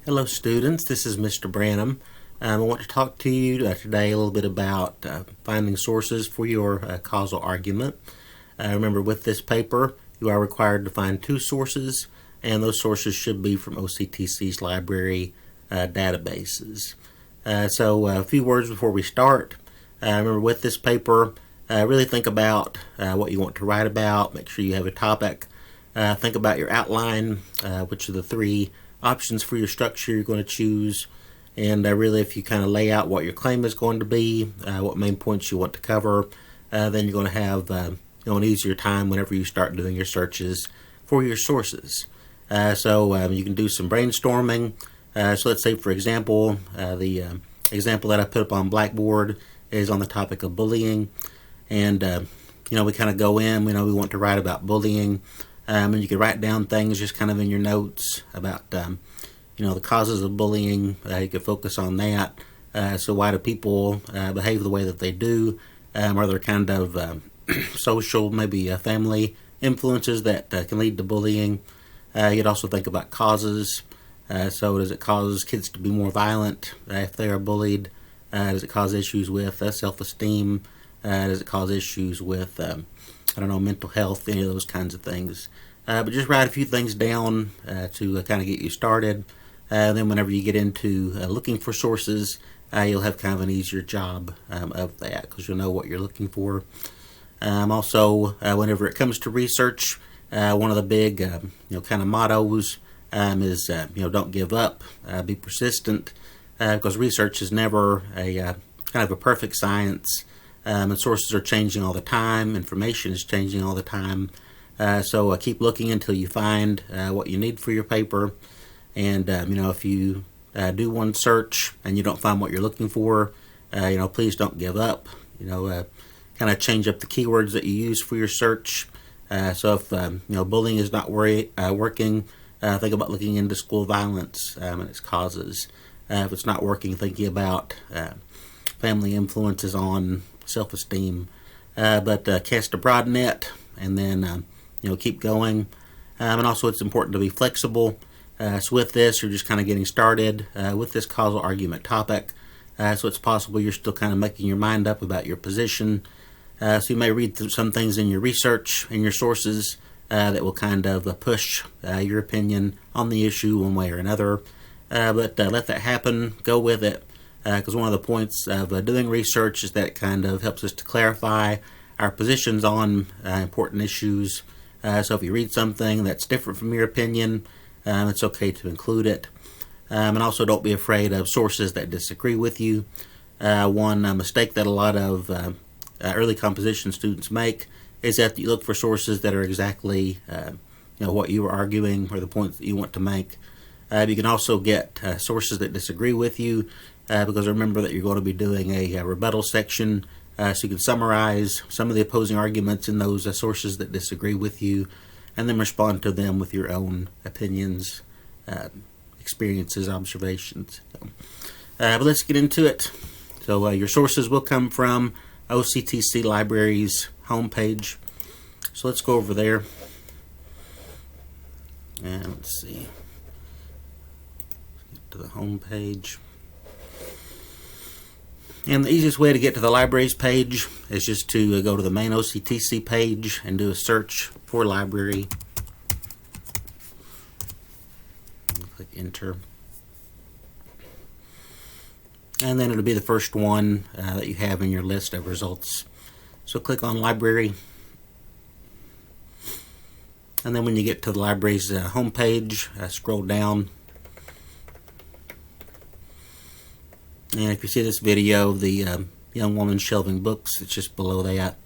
Hello students, this is Mr. Branham. I want to talk to you today a little bit about finding sources for your causal argument. Remember, with this paper you are required to find two sources, and those sources should be from OCTC's library databases. So a few words before we start. Remember, with this paper, really think about what you want to write about. Make sure you have a topic. Think about your outline, which are the three options for your structure you're going to choose, and really if you kind of lay out what your claim is going to be, what main points you want to cover, then you're going to have an easier time whenever you start doing your searches for your sources. So you can do some brainstorming. So let's say, for example, the example that I put up on Blackboard is on the topic of bullying, and we kind of go in, we want to write about bullying. And you can write down things just kind of in your notes about, the causes of bullying. You can focus on that. So why do people behave the way that they do? Are there kind of social, maybe family influences that can lead to bullying? You'd also think about causes. So does it cause kids to be more violent if they are bullied? Does it cause issues with self-esteem? Does it cause issues with mental health, any of those kinds of things. But just write a few things down to kind of get you started. Then whenever you get into looking for sources, you'll have kind of an easier job of that because you'll know what you're looking for. Also, whenever it comes to research, one of the big kind of mottos is don't give up, be persistent, because research is never a kind of a perfect science. And sources are changing all the time. Information is changing all the time. So keep looking until you find what you need for your paper. And if you do one search and you don't find what you're looking for, please don't give up. Kind of change up the keywords that you use for your search. So if bullying is not working, think about looking into school violence and its causes. If it's not working, thinking about family influences on self-esteem, but cast a broad net, and then keep going. And also, it's important to be flexible. So with this, you're just kind of getting started with this causal argument topic. So it's possible you're still kind of making your mind up about your position. So you may read through some things in your research and your sources that will kind of push your opinion on the issue one way or another. But let that happen. Go with it. Because one of the points of doing research is that it kind of helps us to clarify our positions on important issues. So if you read something that's different from your opinion, it's okay to include it. And also, don't be afraid of sources that disagree with you. One mistake that a lot of early composition students make is that you look for sources that are exactly what you are arguing or the points that you want to make. You can also get sources that disagree with you, because remember that you're going to be doing a rebuttal section, so you can summarize some of the opposing arguments in those sources that disagree with you, and then respond to them with your own opinions, experiences, observations. But let's get into it. So your sources will come from OCTC Library's homepage. So let's go over there. And let's see. Let's get to the homepage. And the easiest way to get to the library's page is just to go to the main OCTC page and do a search for library. Click enter. And then it'll be the first one that you have in your list of results. So click on library. And then when you get to the library's homepage, scroll down. And if you see this video, the young woman shelving books, it's just below that.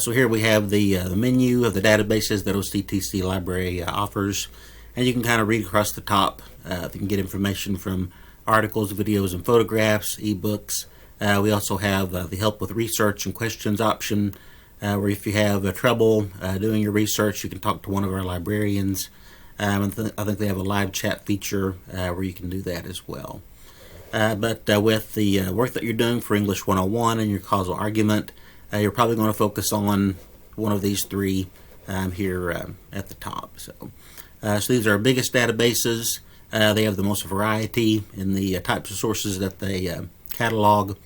So here we have the menu of the databases that OCTC Library offers. And you can kind of read across the top. You can get information from articles, videos, and photographs, ebooks. We also have the help with research and questions option, where if you have trouble doing your research, you can talk to one of our librarians. I think they have a live chat feature where you can do that as well. But with the work that you're doing for English 101 and your causal argument, you're probably going to focus on one of these three here at the top. So these are our biggest databases. They have the most variety in the types of sources that they catalog,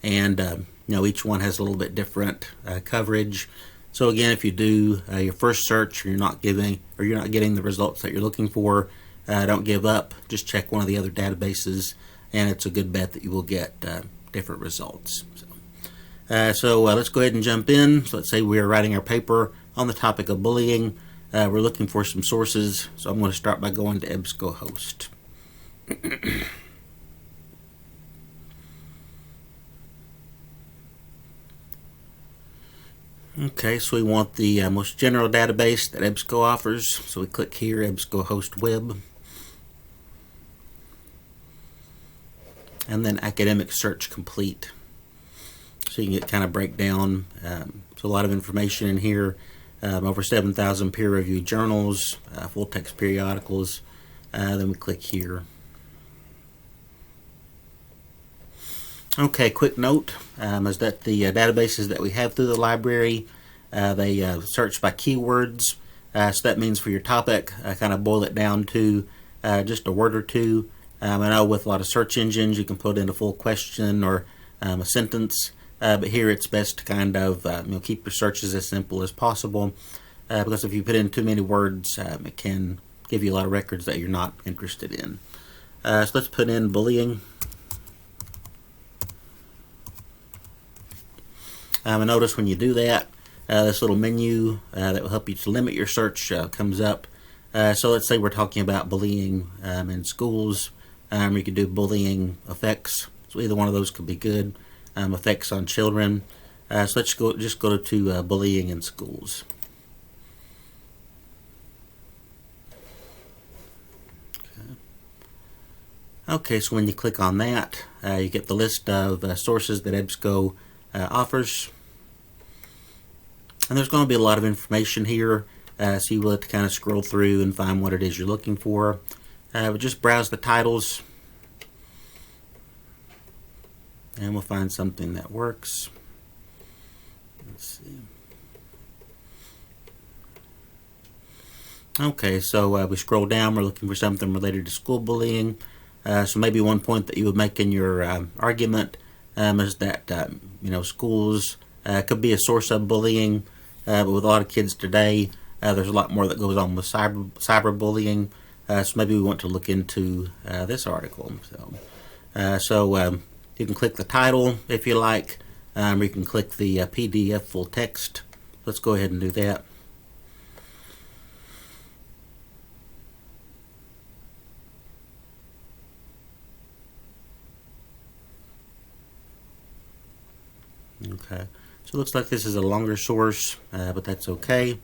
and each one has a little bit different coverage. So again, if you do your first search and you're not getting the results that you're looking for, don't give up. Just check one of the other databases, and it's a good bet that you will get different results. So let's go ahead and jump in. So let's say we're writing our paper on the topic of bullying. We're looking for some sources, so I'm going to start by going to Ebscohost. Okay, so we want the most general database that EBSCO offers. So we click here, Ebscohost Web. And then Academic Search Complete. So you can get kind of breakdown. So a lot of information in here. Over 7,000 peer-reviewed journals, full-text periodicals. Then we click here. Okay, quick note is that the databases that we have through the library, they search by keywords. So that means for your topic, kind of boil it down to just a word or two. I know with a lot of search engines, you can put in a full question or a sentence. But here it's best to kind of keep your searches as simple as possible, because if you put in too many words, it can give you a lot of records that you're not interested in. So let's put in bullying. And notice when you do that, this little menu that will help you to limit your search comes up. So let's say we're talking about bullying in schools. You could do bullying effects. So either one of those could be good. Effects on children. So let's just go to bullying in schools. Okay, so when you click on that, you get the list of sources that EBSCO offers. And there's going to be a lot of information here, so you will have to kind of scroll through and find what it is you're looking for. But just browse the titles, and we'll find something that works. Let's see. Okay, so we scroll down, we're looking for something related to school bullying. So maybe one point that you would make in your argument is that schools could be a source of bullying, but with a lot of kids today, there's a lot more that goes on with cyberbullying. So maybe we want to look into this article. So you can click the title if you like, or you can click the PDF full text. Let's go ahead and do that. Okay, so it looks like this is a longer source, but that's okay.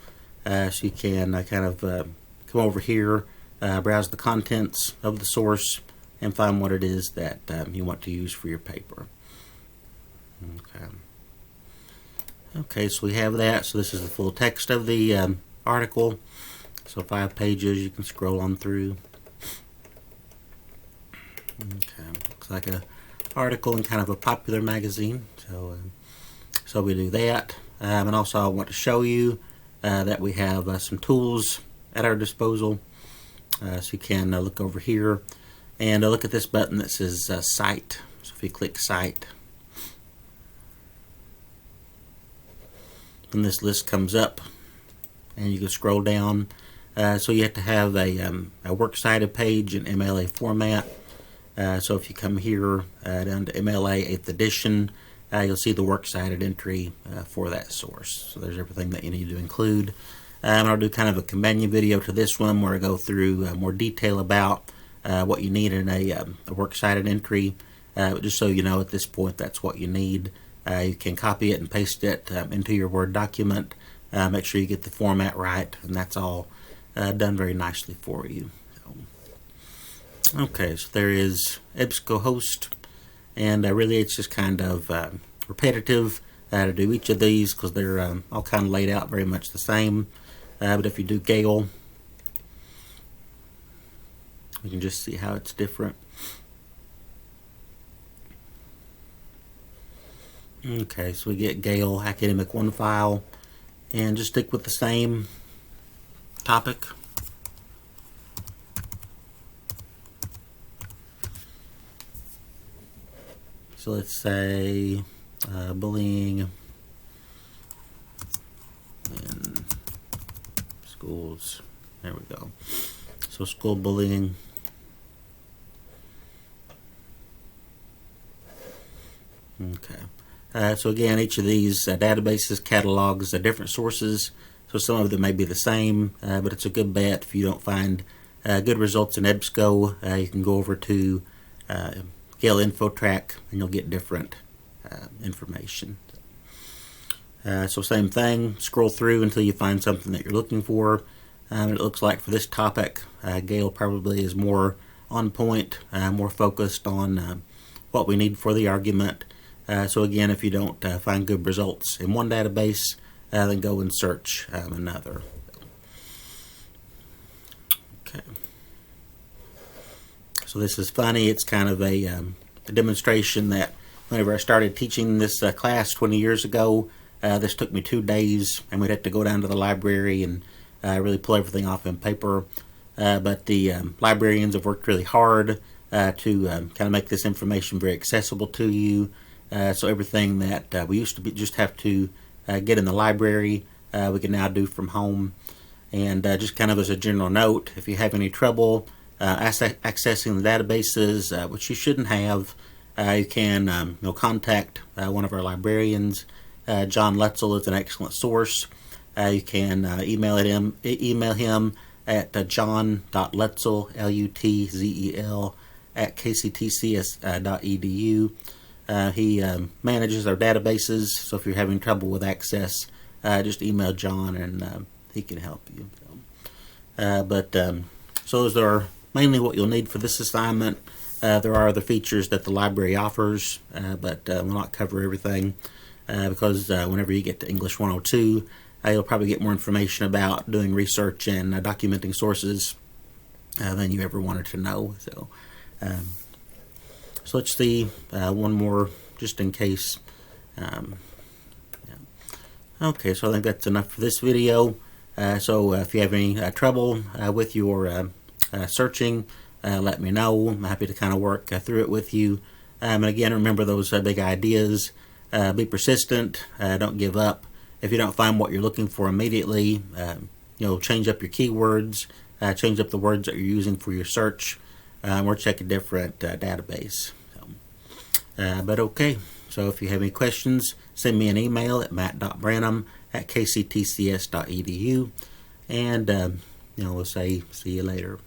So you can kind of come over here, browse the contents of the source, and find what it is that you want to use for your paper. Okay, so we have that. So this is the full text of the article. So 5 pages, you can scroll on through. Okay, looks like an article in kind of a popular magazine. So we do that. And also I want to show you that we have some tools at our disposal. So you can look over here and look at this button that says Cite. So if you click Cite, then this list comes up, and you can scroll down. So you have to have a works cited page in MLA format. So if you come here down to MLA 8th edition, you'll see the works cited entry for that source. So there's everything that you need to include. I'll do kind of a companion video to this one where I go through more detail about what you need in a works cited entry. But just so you know, at this point, that's what you need. You can copy it and paste it into your Word document. Make sure you get the format right, and that's all done very nicely for you. Okay, so there is Ebscohost, and really it's just kind of repetitive to do each of these because they're all kind of laid out very much the same. But if you do Gale, you can just see how it's different. Okay, so we get Gale Academic 1 file, and just stick with the same topic. So let's say bullying in schools. There we go. So school bullying. Okay. So again, each of these databases catalogs different sources. So some of them may be the same, but it's a good bet if you don't find good results in EBSCO, you can go over to Gale InfoTrack and you'll get different information. So same thing, scroll through until you find something that you're looking for. It looks like for this topic, Gale probably is more on point, more focused on what we need for the argument. So again, if you don't find good results in one database, then go and search another. Okay. So this is funny. It's kind of a demonstration that whenever I started teaching this class 20 years ago, this took me 2 days, and we'd have to go down to the library and really pull everything off in paper. But the librarians have worked really hard to kind of make this information very accessible to you. So everything that we used to just have to get in the library, we can now do from home. And just kind of as a general note, if you have any trouble accessing the databases, which you shouldn't have, you can contact one of our librarians. John Letzel is an excellent source. You can email him at john.letzel, L-U-T-Z-E-L, at kctcs.edu. He manages our databases, so if you're having trouble with access, just email John and he can help you. So those are mainly what you'll need for this assignment. There are other features that the library offers, but we'll not cover everything because whenever you get to English 102, you'll probably get more information about doing research and documenting sources than you ever wanted to know. So let's see one more just in case. Okay, so I think that's enough for this video. So if you have any trouble with your searching, let me know. I'm happy to kind of work through it with you. And again, remember those big ideas. Be persistent. Don't give up. If you don't find what you're looking for immediately, change up your keywords, change up the words that you're using for your search, or check a different database. But okay, so if you have any questions, send me an email at matt.branham@kctcs.edu, and we'll say see you later.